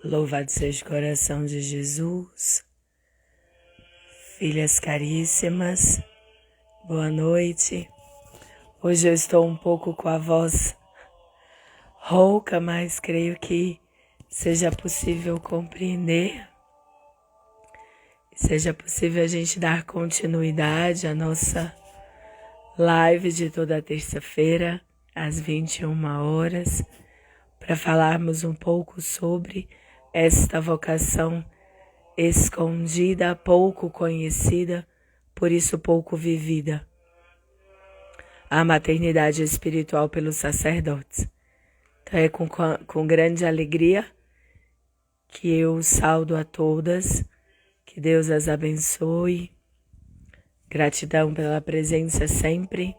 Louvado seja o coração de Jesus. Filhas caríssimas, boa noite. Hoje eu estou um pouco com a voz rouca, mas creio que seja possível compreender, seja possível a gente dar continuidade à nossa live de toda terça-feira, às 21 horas, para falarmos um pouco sobre esta vocação escondida, pouco conhecida, por isso pouco vivida. A maternidade espiritual pelos sacerdotes. Então é com grande alegria que eu saudo a todas, que Deus as abençoe. Gratidão pela presença sempre.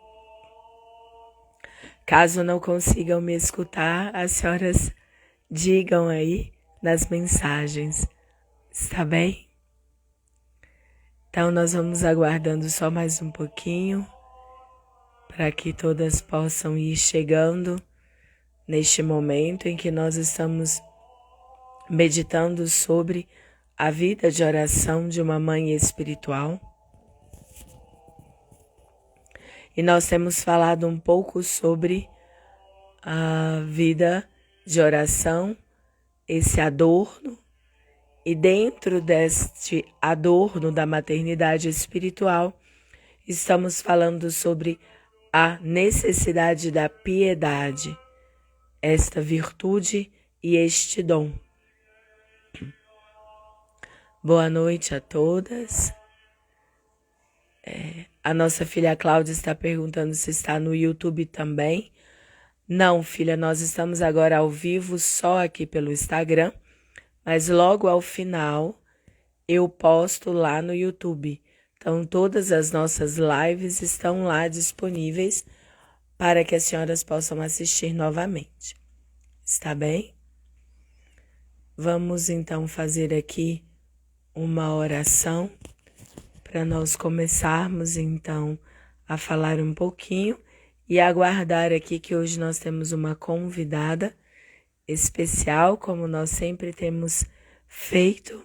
Caso não consigam me escutar, as senhoras digam aí nas mensagens. Está bem? Então nós vamos aguardando só mais um pouquinho para que todas possam ir chegando neste momento em que nós estamos meditando sobre a vida de oração de uma mãe espiritual. E nós temos falado um pouco sobre a vida de oração, esse adorno, e dentro deste adorno da maternidade espiritual, estamos falando sobre a necessidade da piedade, esta virtude e este dom. Boa noite a todas. A nossa filha Cláudia está perguntando se está no YouTube também. Não, filha, nós estamos agora ao vivo só aqui pelo Instagram, mas logo ao final eu posto lá no YouTube. Então todas as nossas lives estão lá disponíveis para que as senhoras possam assistir novamente. Está bem? Vamos então fazer aqui uma oração para nós começarmos então a falar um pouquinho e aguardar aqui que hoje nós temos uma convidada especial, como nós sempre temos feito.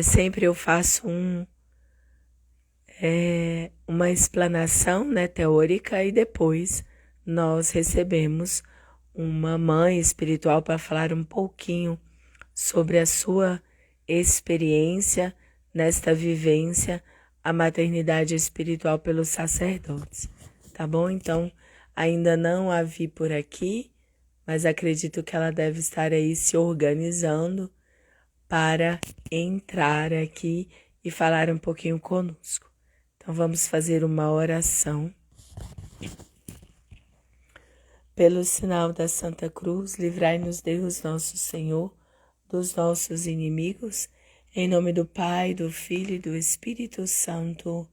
Sempre eu faço uma explanação, né, teórica, e depois nós recebemos uma mãe espiritual para falar um pouquinho sobre a sua experiência nesta vivência, a maternidade espiritual pelos sacerdotes. Tá bom? Então, ainda não a vi por aqui, mas acredito que ela deve estar aí se organizando para entrar aqui e falar um pouquinho conosco. Então vamos fazer uma oração. Pelo sinal da Santa Cruz, livrai-nos Deus nosso Senhor dos nossos inimigos, em nome do Pai, do Filho e do Espírito Santo.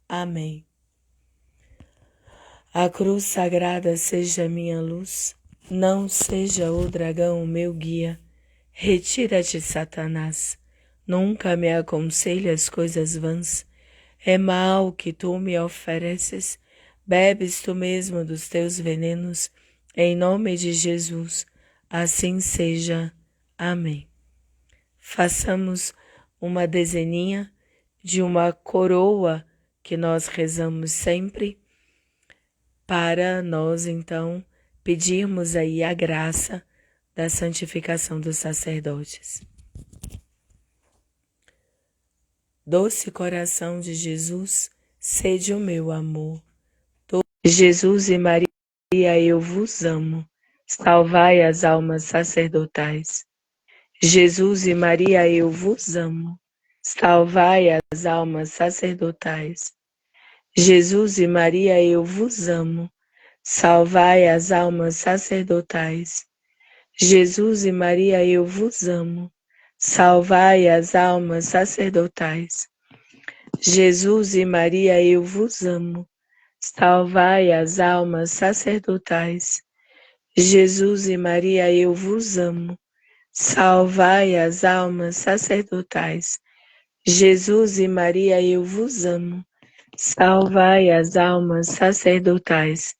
Amém. A cruz sagrada seja minha luz, não seja o dragão o meu guia. Retira-te, Satanás, nunca me aconselhas coisas vãs. É mal que tu me ofereces, bebes tu mesmo dos teus venenos, em nome de Jesus, assim seja. Amém. Façamos uma dezeninha de uma coroa que nós rezamos sempre, para nós então pedirmos aí a graça da santificação dos sacerdotes. Doce coração de Jesus, sede o meu amor. Jesus e Maria, eu vos amo. Salvai as almas sacerdotais. Jesus e Maria, eu vos amo. Salvai as almas sacerdotais. Jesus e Maria, eu vos amo. Salvai as almas sacerdotais. Jesus e Maria, eu vos amo. Salvai as almas sacerdotais. Jesus e Maria, eu vos amo. Salvai as almas sacerdotais. Jesus e Maria, eu vos amo. Salvai as almas sacerdotais. Jesus e Maria, eu vos amo. Salvai as almas sacerdotais.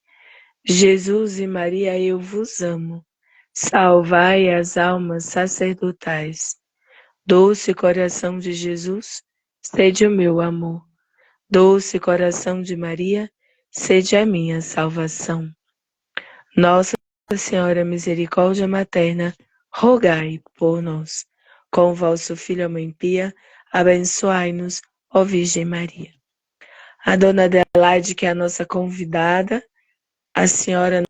Jesus e Maria, eu vos amo. Salvai as almas sacerdotais. Doce coração de Jesus, sede o meu amor. Doce coração de Maria, sede a minha salvação. Nossa Senhora Misericórdia Materna, rogai por nós. Com vosso Filho, a Mãe Pia, abençoai-nos, ó Virgem Maria. A Dona Adelaide, que é a nossa convidada, a senhora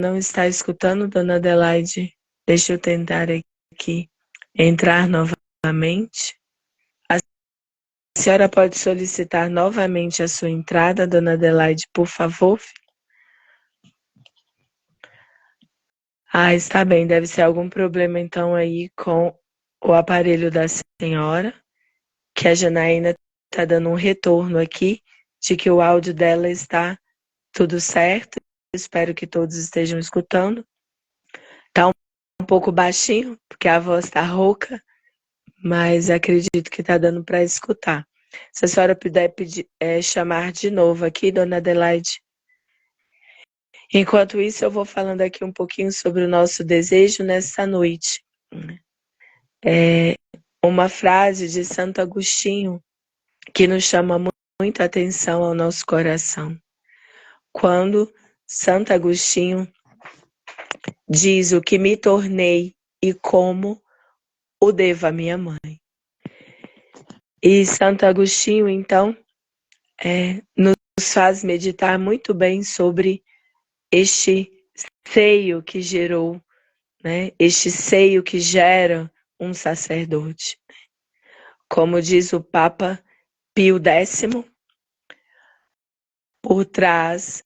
não está escutando, Dona Adelaide? Deixa eu tentar aqui entrar novamente. A senhora pode solicitar novamente a sua entrada, Dona Adelaide, por favor? Ah, está bem, deve ser algum problema então aí com o aparelho da senhora, que a Janaína está dando um retorno aqui de que o áudio dela está tudo certo. Espero que todos estejam escutando. Está um pouco baixinho, porque a voz está rouca, mas acredito que está dando para escutar. Se a senhora puder chamar de novo aqui, Dona Adelaide. Enquanto isso, eu vou falando aqui um pouquinho sobre o nosso desejo nessa noite. É uma frase de Santo Agostinho que nos chama muito a atenção ao nosso coração. Quando Santo Agostinho diz: o que me tornei e como o devo à minha mãe. E Santo Agostinho, então, nos faz meditar muito bem sobre este seio que gerou, né? Este seio que gera um sacerdote. Como diz o Papa Pio X, por trás,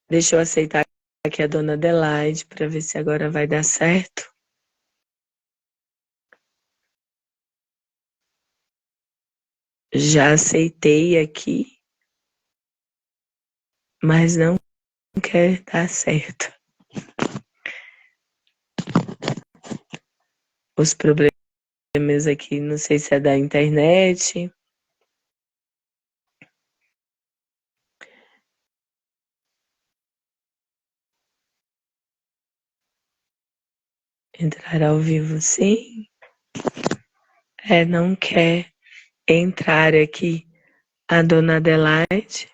deixa eu aceitar aqui a Dona Adelaide para ver se agora vai dar certo. Já aceitei aqui, mas não quer dar certo. Os problemas aqui, não sei se é da internet. Entrar ao vivo, sim. Não quer entrar aqui a Dona Adelaide.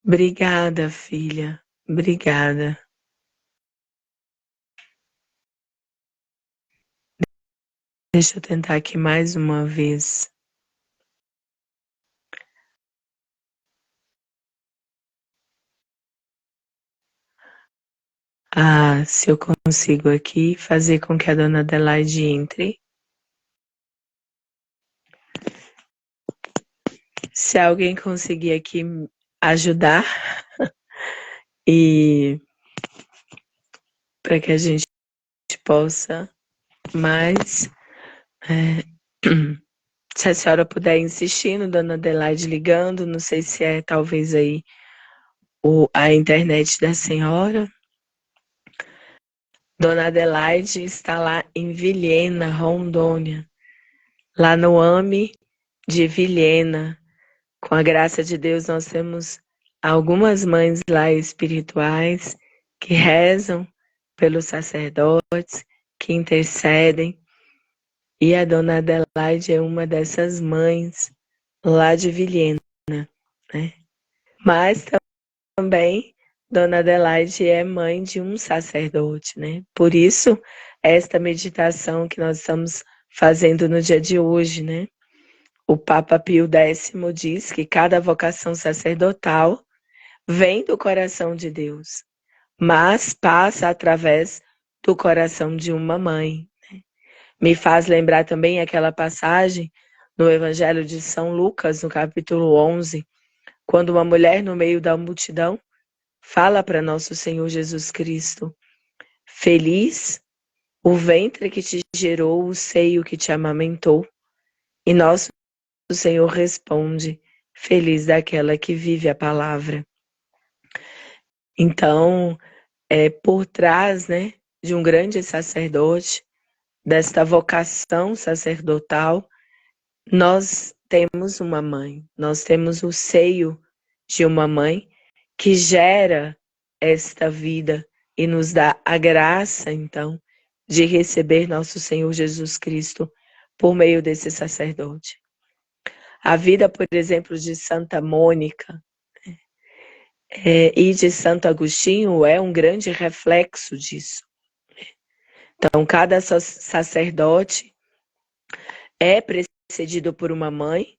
Obrigada, filha. Obrigada. Deixa eu tentar aqui mais uma vez. Ah, se eu consigo aqui fazer com que a Dona Adelaide entre. Se alguém conseguir aqui ajudar e para que a gente possa mais. Se a senhora puder insistindo, Dona Adelaide ligando, não sei se é talvez aí a internet da senhora. Dona Adelaide está lá em Vilhena, Rondônia, lá no AME de Vilhena. Com a graça de Deus, nós temos algumas mães lá espirituais que rezam pelos sacerdotes, que intercedem. E a Dona Adelaide é uma dessas mães lá de Vilhena, né? Mas também Dona Adelaide é mãe de um sacerdote, né? Por isso, esta meditação que nós estamos fazendo no dia de hoje, né? O Papa Pio X diz que cada vocação sacerdotal vem do coração de Deus, mas passa através do coração de uma mãe. Me faz lembrar também aquela passagem no Evangelho de São Lucas, no capítulo 11, quando uma mulher no meio da multidão fala para nosso Senhor Jesus Cristo: feliz o ventre que te gerou, o seio que te amamentou. E nosso Senhor responde: feliz daquela que vive a palavra. Então, por trás, né, de um grande sacerdote, desta vocação sacerdotal, nós temos uma mãe, nós temos o seio de uma mãe que gera esta vida, e nos dá a graça, então, de receber nosso Senhor Jesus Cristo por meio desse sacerdote. A vida, por exemplo, de Santa Mônica e de Santo Agostinho é um grande reflexo disso. Então, cada sacerdote é precedido por uma mãe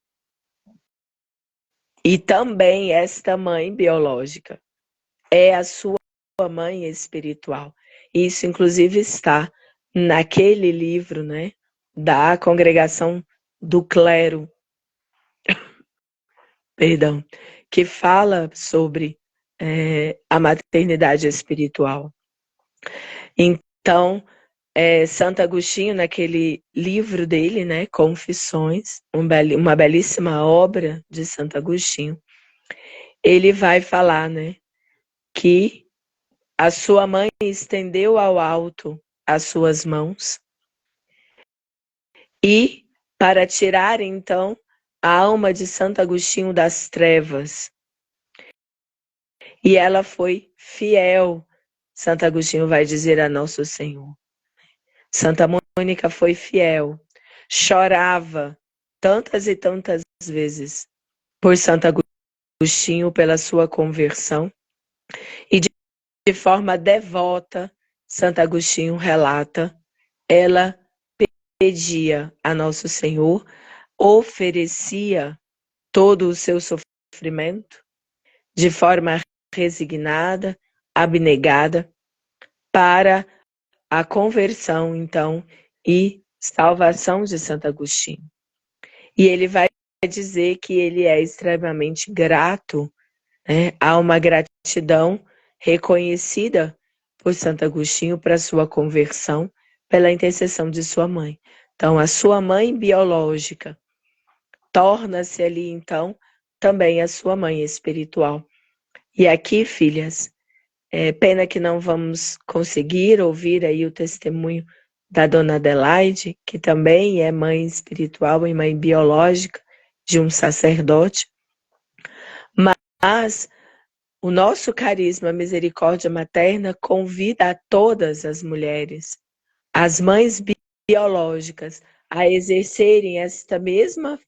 e também esta mãe biológica é a sua mãe espiritual. Isso, inclusive, está naquele livro, né, da Congregação do Clero, perdão, que fala sobre a maternidade espiritual. Então, Santo Agostinho, naquele livro dele, né, Confissões, uma belíssima obra de Santo Agostinho, ele vai falar, né, que a sua mãe estendeu ao alto as suas mãos e para tirar, então, a alma de Santo Agostinho das trevas. E ela foi fiel, Santo Agostinho vai dizer a Nosso Senhor. Santa Mônica foi fiel, chorava tantas e tantas vezes por Santo Agostinho, pela sua conversão, e de forma devota, Santo Agostinho relata, ela pedia a Nosso Senhor, oferecia todo o seu sofrimento de forma resignada, abnegada, para a conversão, então, e salvação de Santo Agostinho. E ele vai dizer que ele é extremamente grato, né? Há uma gratidão reconhecida por Santo Agostinho para sua conversão, pela intercessão de sua mãe. Então, a sua mãe biológica torna-se ali, então, também a sua mãe espiritual. E aqui, filhas, pena que não vamos conseguir ouvir aí o testemunho da Dona Adelaide, que também é mãe espiritual e mãe biológica de um sacerdote, mas o nosso carisma Misericórdia Materna convida a todas as mulheres, as mães biológicas, a exercerem esta mesma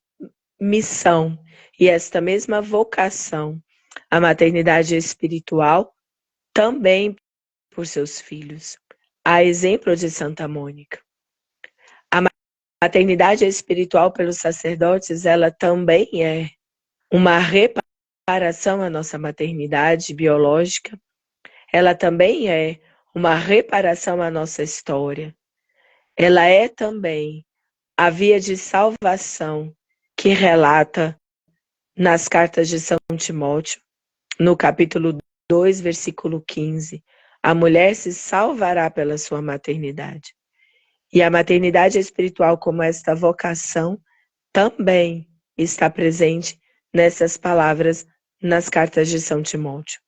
missão e esta mesma vocação, a maternidade espiritual, também por seus filhos. A exemplo de Santa Mônica. A maternidade espiritual pelos sacerdotes, ela também é uma reparação à nossa maternidade biológica. Ela também é uma reparação à nossa história. Ela é também a via de salvação que relata nas cartas de São Timóteo, no capítulo 2, versículo 15. A mulher se salvará pela sua maternidade. E a maternidade espiritual, como esta vocação, também está presente nessas palavras nas cartas de São Timóteo.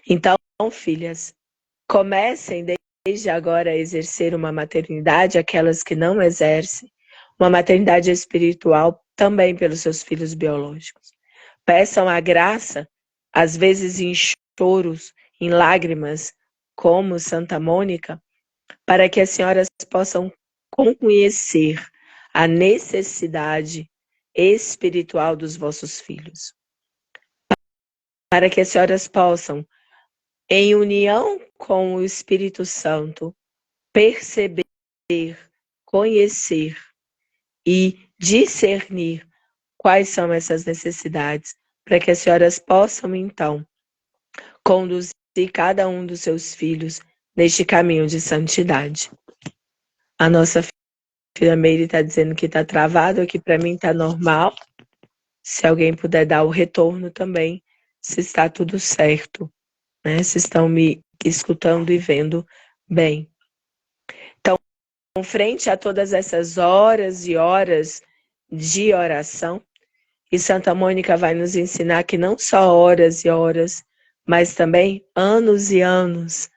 Então, filhas, comecem desde agora a exercer uma maternidade, aquelas que não exercem, uma maternidade espiritual também pelos seus filhos biológicos. Peçam a graça, às vezes em choros, em lágrimas, como Santa Mônica, para que as senhoras possam conhecer a necessidade espiritual dos vossos filhos. Para que as senhoras possam, em união com o Espírito Santo, perceber, conhecer e discernir quais são essas necessidades, para que as senhoras possam, então, conduzir cada um dos seus filhos neste caminho de santidade. A nossa filha Meire está dizendo que está travado, aqui para mim está normal. Se alguém puder dar o retorno também, se está tudo certo, né? Se estão me escutando e vendo bem. Então, frente a todas essas horas e horas de oração, e Santa Mônica vai nos ensinar que não só horas e horas, mas também anos e anos,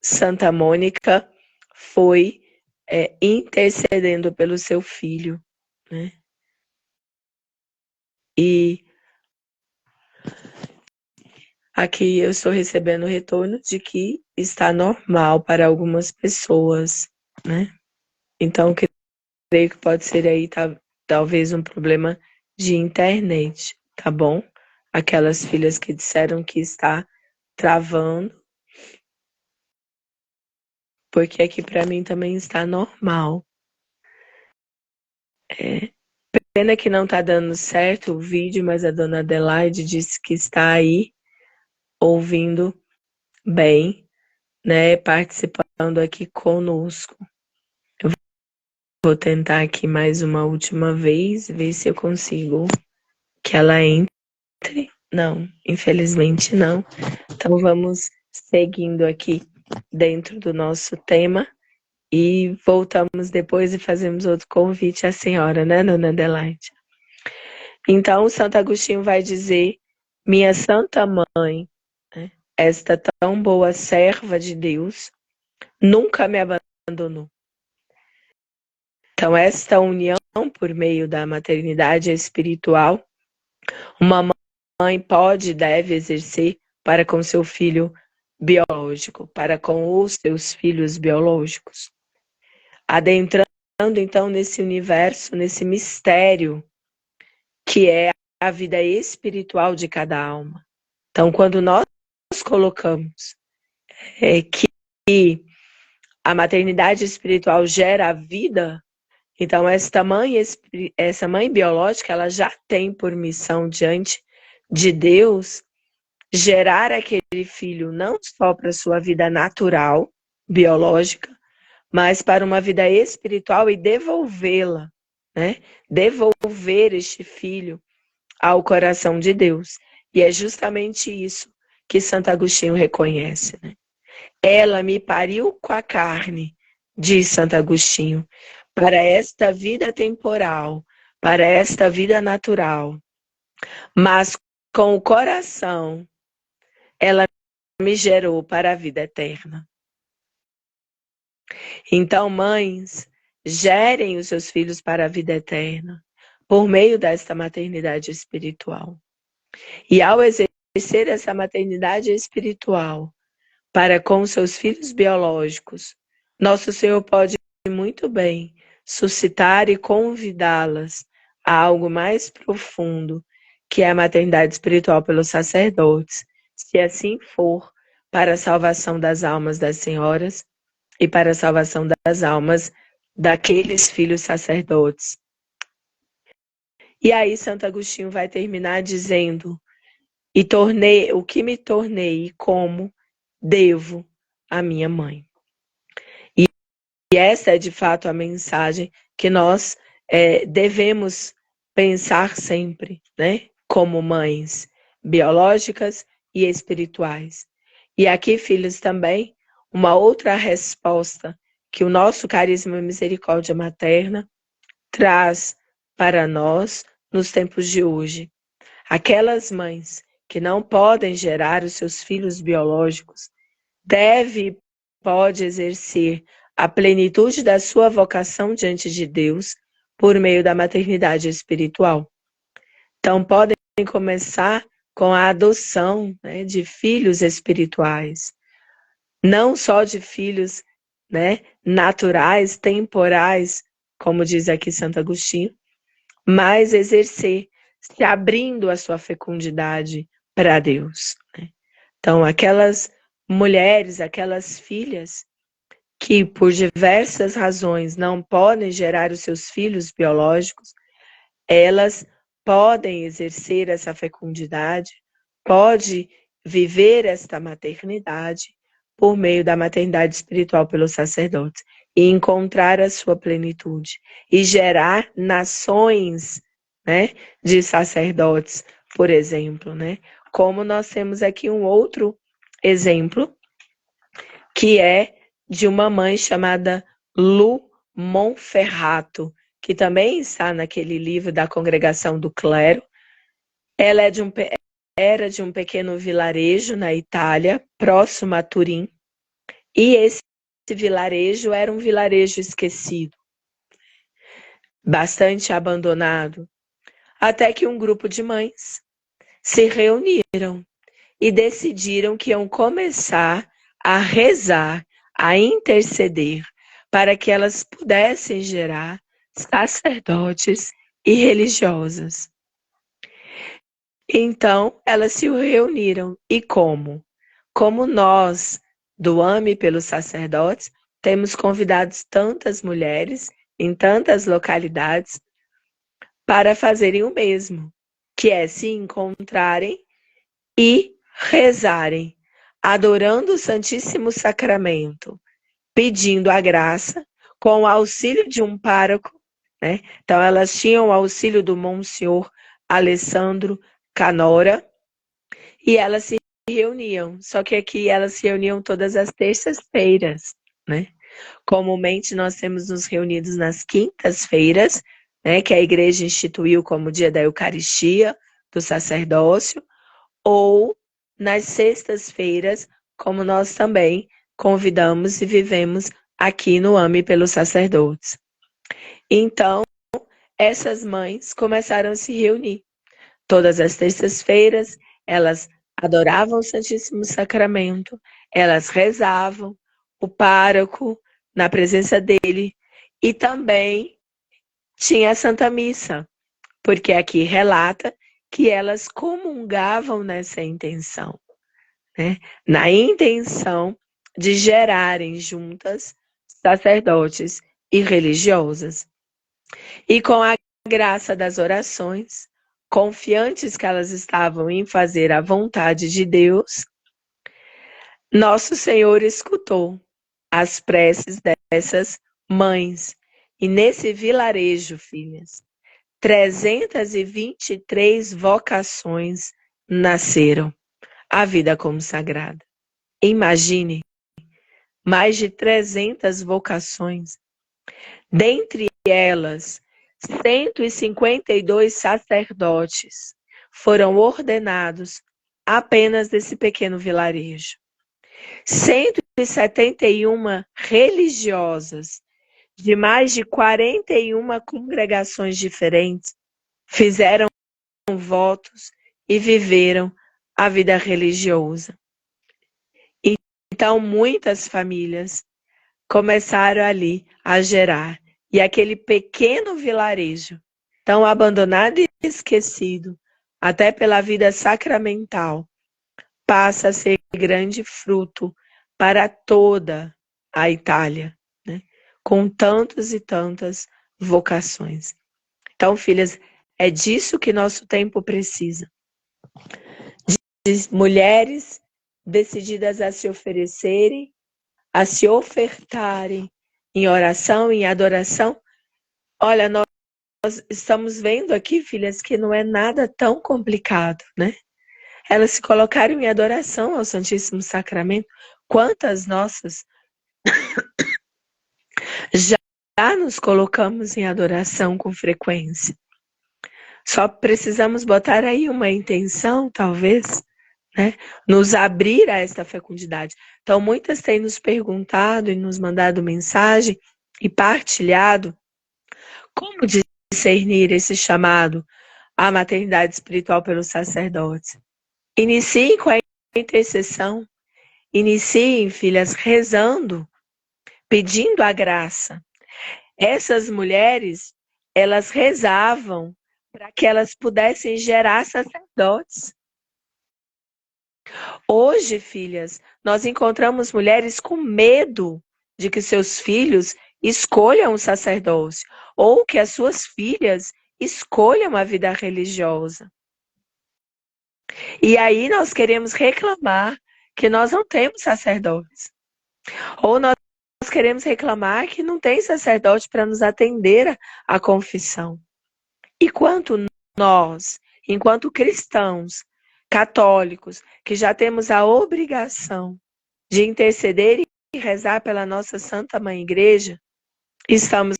Santa Mônica foi intercedendo pelo seu filho, né? E aqui eu estou recebendo retorno de que está normal para algumas pessoas, né? Então, creio que pode ser aí talvez um problema de internet, tá bom? Aquelas filhas que disseram que está travando, porque aqui para mim também está normal. Pena que não está dando certo o vídeo, mas a dona Adelaide disse que está aí ouvindo bem, né? Participando aqui conosco. Eu vou tentar aqui mais uma última vez, ver se eu consigo que ela entre. Não, infelizmente não. Então vamos seguindo aqui dentro do nosso tema e voltamos depois e fazemos outro convite à senhora, né, dona Adelaide? Então, Santo Agostinho vai dizer: minha Santa Mãe, né, esta tão boa serva de Deus, nunca me abandonou. Então, esta união por meio da maternidade espiritual, uma mãe pode e deve exercer para com seu filho biológico, para com os seus filhos biológicos. Adentrando, então, nesse universo, nesse mistério que é a vida espiritual de cada alma. Então, quando nós colocamos que a maternidade espiritual gera a vida, então essa mãe biológica, ela já tem por missão diante de Deus gerar aquele filho não só para sua vida natural, biológica, mas para uma vida espiritual e devolvê-la, né? Devolver este filho ao coração de Deus. E é justamente isso que Santo Agostinho reconhece, né? Ela me pariu com a carne, diz Santo Agostinho, para esta vida temporal, para esta vida natural. Mas com o coração, ela me gerou para a vida eterna. Então, mães, gerem os seus filhos para a vida eterna, por meio desta maternidade espiritual. E ao exercer essa maternidade espiritual para com seus filhos biológicos, nosso Senhor pode muito bem suscitar e convidá-las a algo mais profundo, que é a maternidade espiritual pelos sacerdotes, se assim for, para a salvação das almas das senhoras e para a salvação das almas daqueles filhos sacerdotes. E aí Santo Agostinho vai terminar dizendo: e tornei o que me tornei e como devo à minha mãe. E essa é de fato a mensagem que nós devemos pensar sempre, né? Como mães biológicas e espirituais. E aqui, filhos, também, uma outra resposta que o nosso carisma e misericórdia materna traz para nós nos tempos de hoje. Aquelas mães que não podem gerar os seus filhos biológicos pode exercer a plenitude da sua vocação diante de Deus por meio da maternidade espiritual. Então, podem começar com a adoção, né, de filhos espirituais, não só de filhos, né, naturais, temporais, como diz aqui Santo Agostinho, mas exercer, se abrindo a sua fecundidade para Deus, né? Então, aquelas mulheres, aquelas filhas que por diversas razões não podem gerar os seus filhos biológicos, elas podem exercer essa fecundidade, pode viver esta maternidade por meio da maternidade espiritual pelos sacerdotes e encontrar a sua plenitude e gerar nações, né, de sacerdotes, por exemplo, né? Como nós temos aqui um outro exemplo, que é de uma mãe chamada Lu Monferrato, que também está naquele livro da Congregação do Clero. Ela era de um pequeno vilarejo na Itália, próximo a Turim, e esse vilarejo era um vilarejo esquecido, bastante abandonado, até que um grupo de mães se reuniram e decidiram que iam começar a rezar, a interceder, para que elas pudessem gerar sacerdotes e religiosas. Então, elas se reuniram. E como? Como nós, do AME pelos sacerdotes, temos convidado tantas mulheres em tantas localidades para fazerem o mesmo, que é se encontrarem e rezarem, adorando o Santíssimo Sacramento, pedindo a graça, com o auxílio de um pároco, né? Então, elas tinham o auxílio do Monsenhor Alessandro Canora, e elas se reuniam, só que aqui elas se reuniam todas as terças-feiras, né? Comumente nós temos nos reunidos nas quintas-feiras, né, que a igreja instituiu como dia da Eucaristia, do sacerdócio, ou nas sextas-feiras, como nós também convidamos e vivemos aqui no AME pelos sacerdotes. Então, essas mães começaram a se reunir. Todas as terças-feiras, elas adoravam o Santíssimo Sacramento, elas rezavam, o pároco na presença dele, e também tinha a Santa Missa, porque aqui relata que elas comungavam nessa intenção, né? Na intenção de gerarem juntas sacerdotes e religiosas. E com a graça das orações, confiantes que elas estavam em fazer a vontade de Deus, Nosso Senhor escutou as preces dessas mães. E nesse vilarejo, filhas, 323 vocações nasceram à vida consagrada. Imagine, mais de 300 vocações. Dentre elas, 152 sacerdotes foram ordenados apenas desse pequeno vilarejo. 171 religiosas de mais de 41 congregações diferentes fizeram votos e viveram a vida religiosa. Então, muitas famílias começaram ali a gerar. E aquele pequeno vilarejo, tão abandonado e esquecido, até pela vida sacramental, passa a ser grande fruto para toda a Itália, né? Com tantas e tantas vocações. Então, filhas, é disso que nosso tempo precisa. De mulheres decididas a se oferecerem, a se ofertarem em oração, em adoração. Olha, nós estamos vendo aqui, filhas, que não é nada tão complicado, né? Elas se colocaram em adoração ao Santíssimo Sacramento. Quantas nossas já nos colocamos em adoração com frequência? Só precisamos botar aí uma intenção, talvez, né? Nos abrir a esta fecundidade. Então, muitas têm nos perguntado e nos mandado mensagem e partilhado como discernir esse chamado à maternidade espiritual pelos sacerdotes. Iniciem com a intercessão. Iniciem, filhas, rezando, pedindo a graça. Essas mulheres, elas rezavam para que elas pudessem gerar sacerdotes. Hoje, filhas, nós encontramos mulheres com medo de que seus filhos escolham o sacerdócio ou que as suas filhas escolham a vida religiosa. E aí nós queremos reclamar que nós não temos sacerdotes. Ou nós queremos reclamar que não tem sacerdote para nos atender à confissão. E quanto nós, enquanto cristãos, católicos, que já temos a obrigação de interceder e rezar pela nossa Santa Mãe Igreja, estamos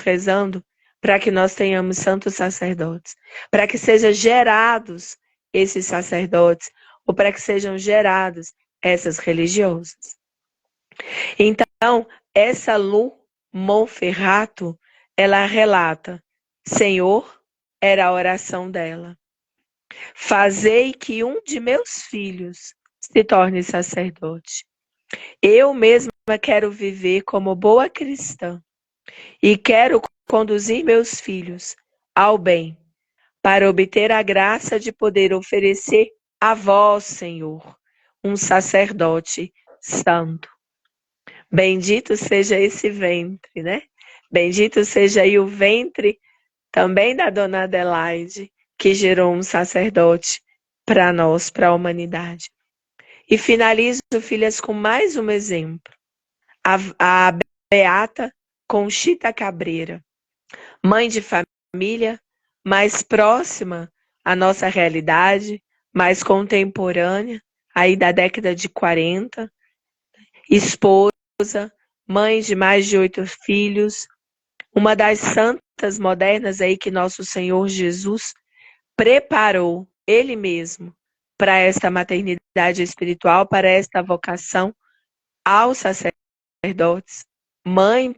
rezando para que nós tenhamos santos sacerdotes, para que sejam gerados esses sacerdotes, ou para que sejam geradas essas religiosas. Então, essa Lu Monferrato, ela relata, Senhor, era a oração dela. Fazei que um de meus filhos se torne sacerdote. Eu mesma quero viver como boa cristã e quero conduzir meus filhos ao bem, para obter a graça de poder oferecer a vós, Senhor, um sacerdote santo. Bendito seja esse ventre, né? Bendito seja aí o ventre também da dona Adelaide, que gerou um sacerdote para nós, para a humanidade. E finalizo, filhas, com mais um exemplo. A beata Conchita Cabreira, mãe de família, mais próxima à nossa realidade, mais contemporânea, aí da década de 40, esposa, mãe de mais de 8 filhos, uma das santas modernas aí que nosso Senhor Jesus preparou Ele mesmo para esta maternidade espiritual, para esta vocação aos sacerdotes, mãe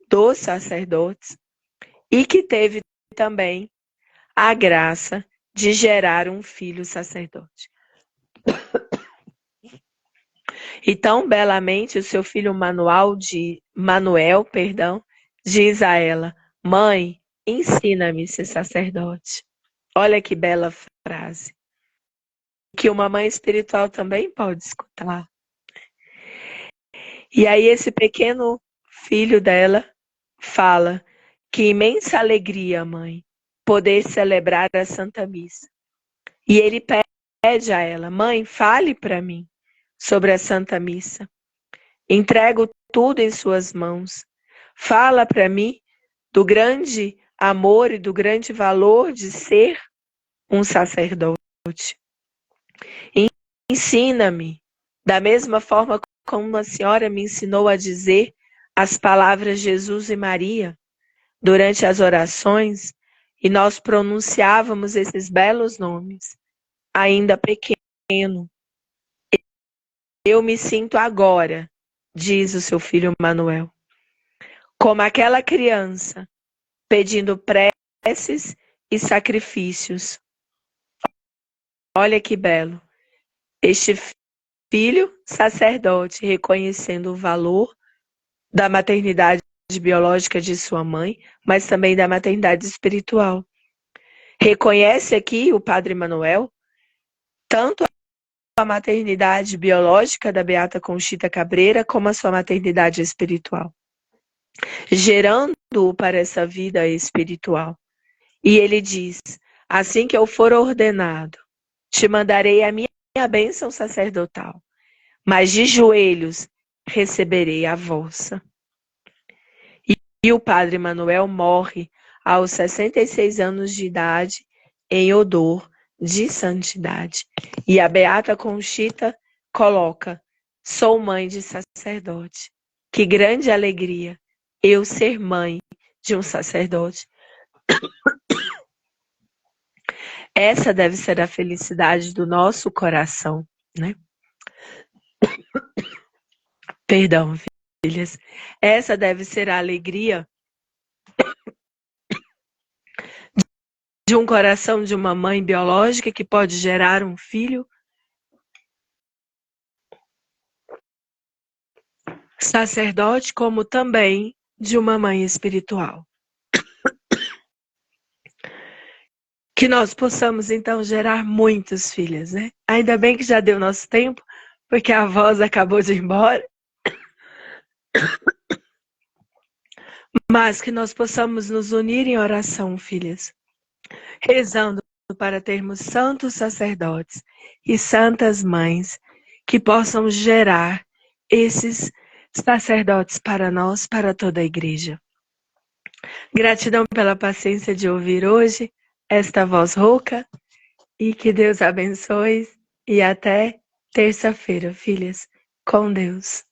dos sacerdotes, e que teve também a graça de gerar um filho sacerdote. E tão belamente o seu filho Manuel, diz a ela: mãe, ensina-me a ser sacerdote. Olha que bela frase. Que uma mãe espiritual também pode escutar. E aí esse pequeno filho dela fala: que imensa alegria, mãe, poder celebrar a Santa Missa. E ele pede a ela: mãe, fale para mim sobre a Santa Missa. Entrego tudo em suas mãos. Fala para mim do grande amor e do grande valor de ser um sacerdote. Ensina-me, da mesma forma como a senhora me ensinou a dizer as palavras Jesus e Maria durante as orações, e nós pronunciávamos esses belos nomes, ainda pequeno. Eu me sinto agora, diz o seu filho Manuel, como aquela criança pedindo preces e sacrifícios. Olha que belo. Este filho sacerdote reconhecendo o valor da maternidade biológica de sua mãe, mas também da maternidade espiritual. Reconhece aqui o Padre Manuel tanto a maternidade biológica da Beata Conchita Cabreira como a sua maternidade espiritual, gerando-o para essa vida espiritual. E ele diz: assim que eu for ordenado, te mandarei a minha bênção sacerdotal, mas de joelhos receberei a vossa. E o Padre Manuel morre aos 66 anos de idade em odor de santidade. E a Beata Conchita coloca: sou mãe de sacerdote. Que grande alegria eu ser mãe de um sacerdote. Essa deve ser a felicidade do nosso coração, né? Perdão, filhas. Essa deve ser a alegria de um coração de uma mãe biológica que pode gerar um filho sacerdote, como também de uma mãe espiritual. Que nós possamos, então, gerar muitas filhas, né? Ainda bem que já deu nosso tempo, porque a voz acabou de ir embora. Mas que nós possamos nos unir em oração, filhas, rezando para termos santos sacerdotes e santas mães que possam gerar esses sacerdotes para nós, para toda a igreja. Gratidão pela paciência de ouvir hoje esta voz rouca e que Deus abençoe e até terça-feira, filhas, com Deus.